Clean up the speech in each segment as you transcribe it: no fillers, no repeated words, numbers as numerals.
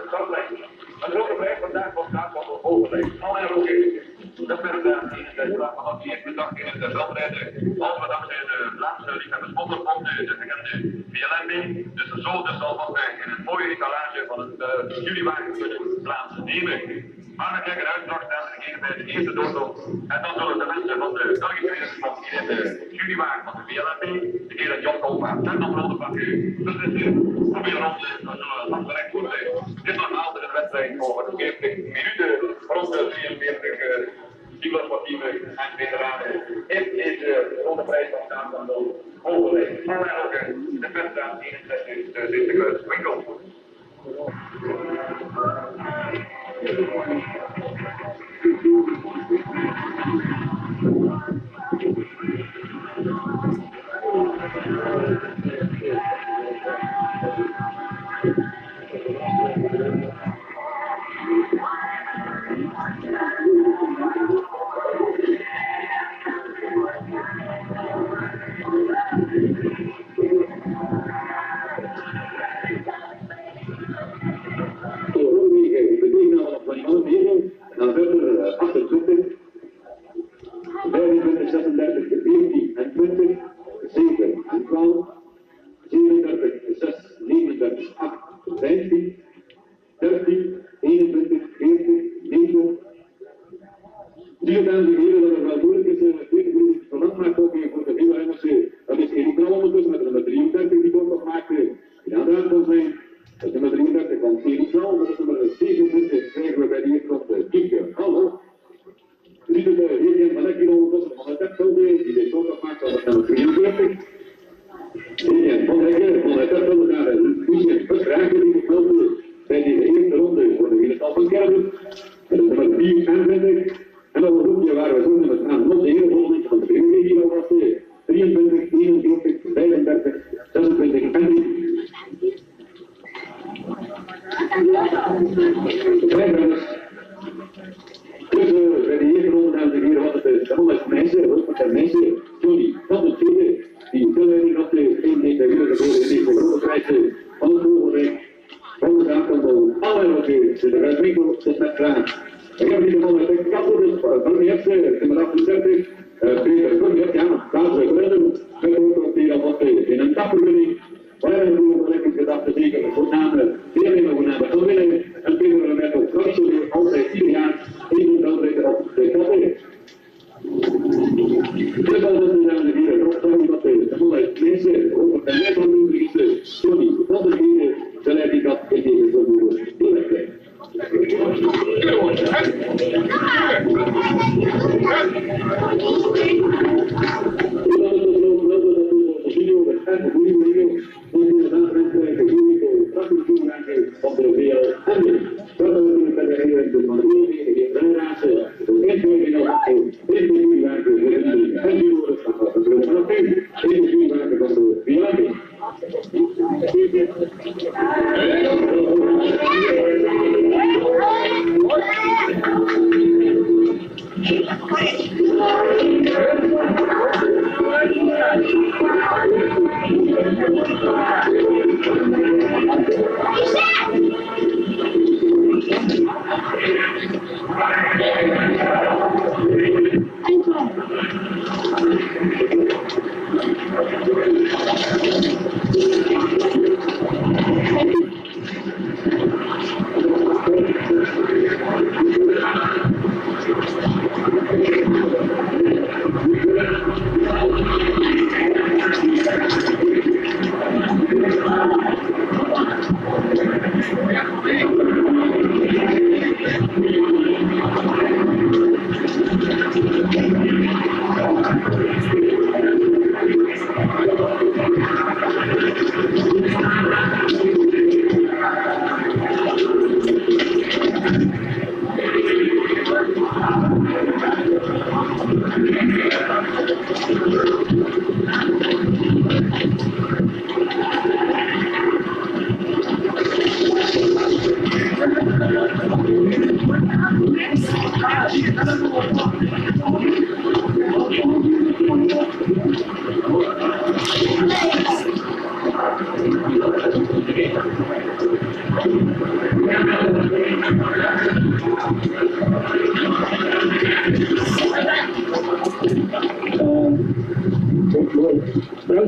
startlijn. Maar de grote prijs vandaag was daar van de overlijn. Alle roken. Dat werd in de vraag van de eerste dag in het Veldrijden. Als we dankzij de Vlaamse liefhebbers sponsorfonds, de bekende VLMB. Dus zo zal wat wij in een mooie etalage van het juliewagen kunnen plaatsnemen. Maar we kijken uit straks naar bij de eerste doortocht. En dan zullen de mensen van de Belgische winnaars hier in de juliewagen van de VLMB, de heer Jan Kolvaart, en dan ronde van u. Dus dit is goede ronde, dan zullen we afgelegd worden. Dit normaal is een wedstrijd over 40 minuten rond de 43 cyclo-sportieve en veteranen. Dit is de grote prijs van de van de overleden. Maar ook de wedstrijd 61 de district winkel.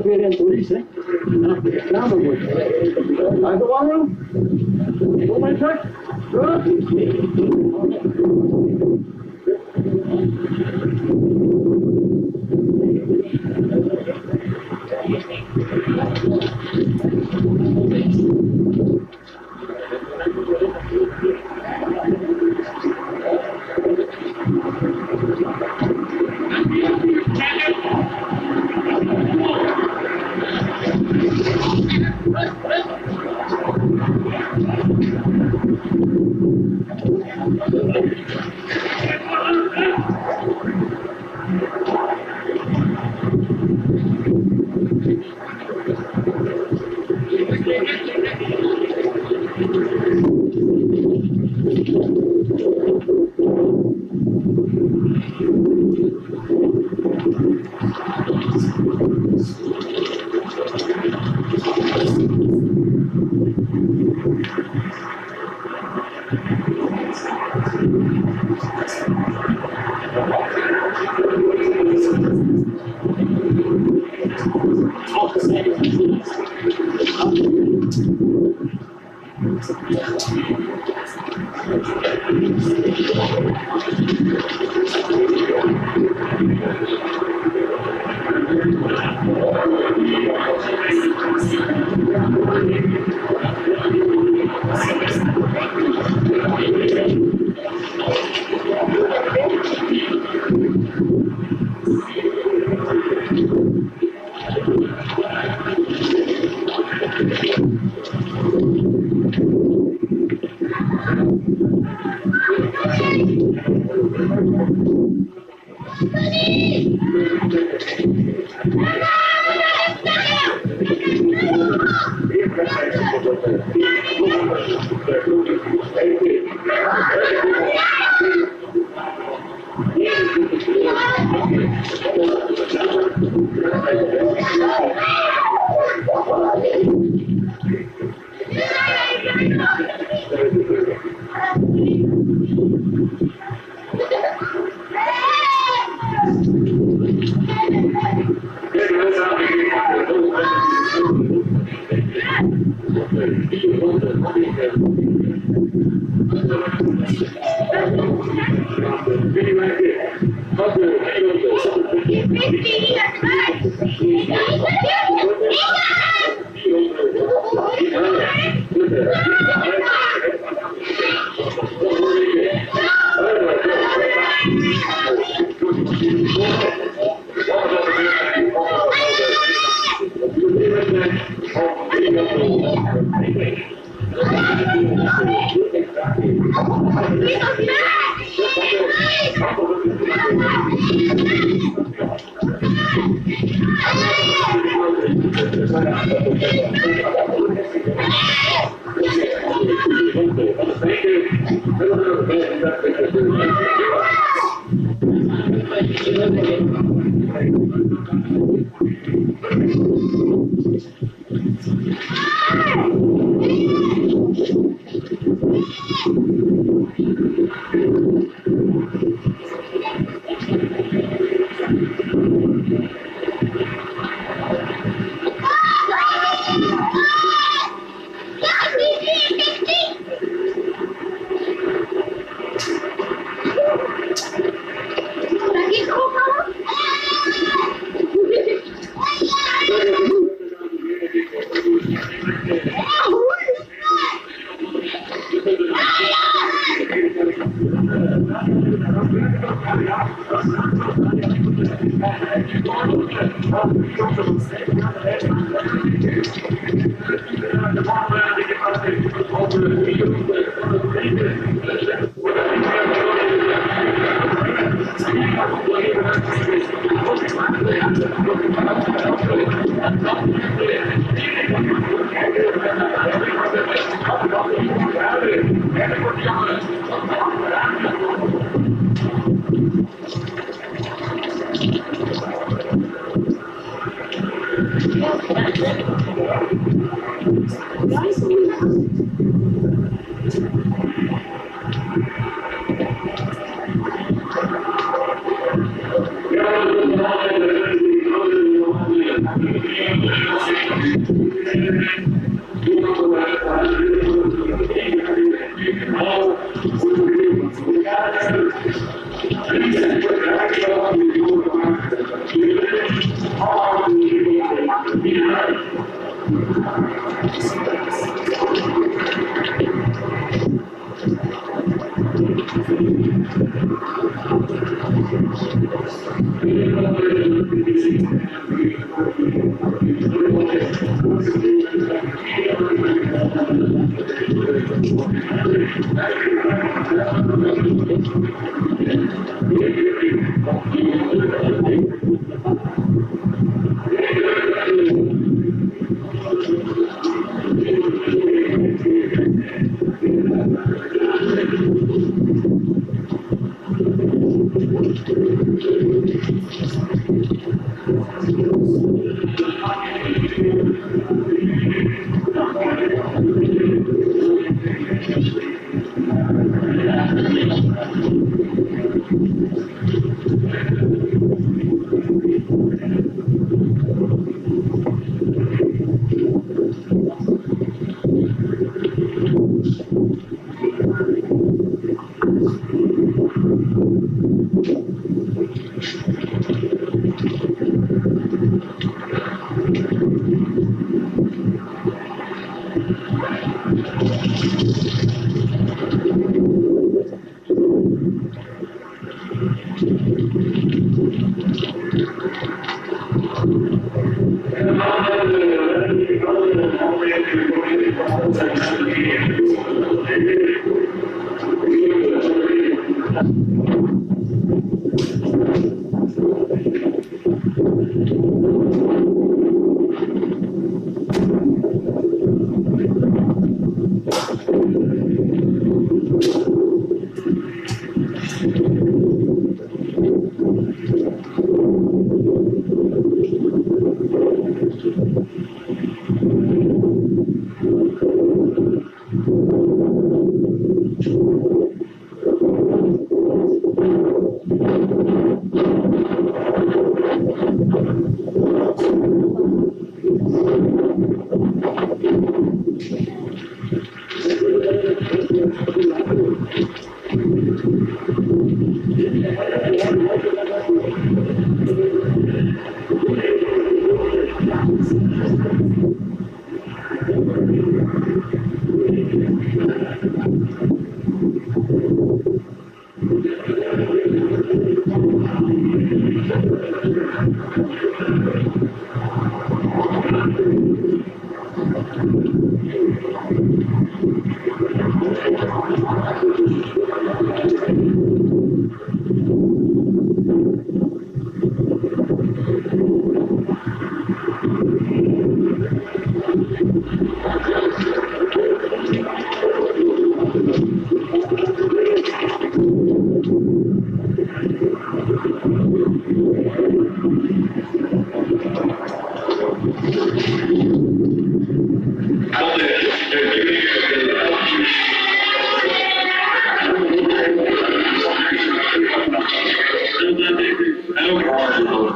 weer in police, hè? En de kamer wordt. Uit de wangen. Kom maar terug.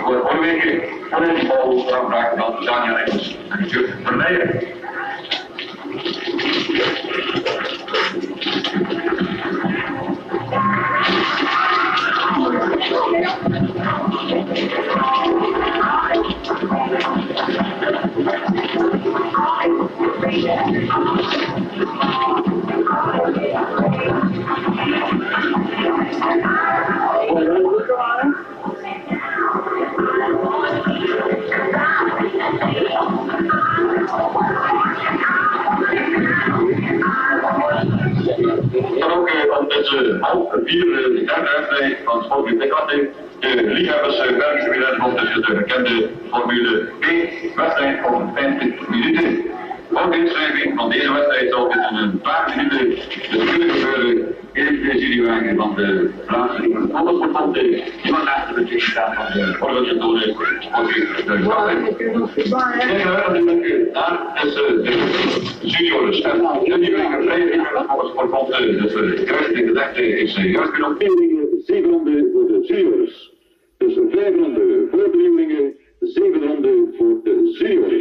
Hooreweghe Antoine van Daniel Engels en Juf Veldrijden. De derde wedstrijd van Sportclub Veldrijden. De liefhebbers Belgische wielrennen op tussen de gekende Formule 2 wedstrijd van 50 minuten. Voor de inschrijving van deze wedstrijd zal tussen een paar minuten de gebeuren in de studiowagen van de Vlaamse motorsportbond die van naast de bezichtiging staat van de organisatoren Sportclub Veldrijden. Daar is de studios en de nieuwe vrijwillige motorsportbond, dus de juiste gezegde is juist genoemd. 7 ronden voor de juniors. Dus 5 ronden voor de nieuwelingen, 7 ronden voor de juniors.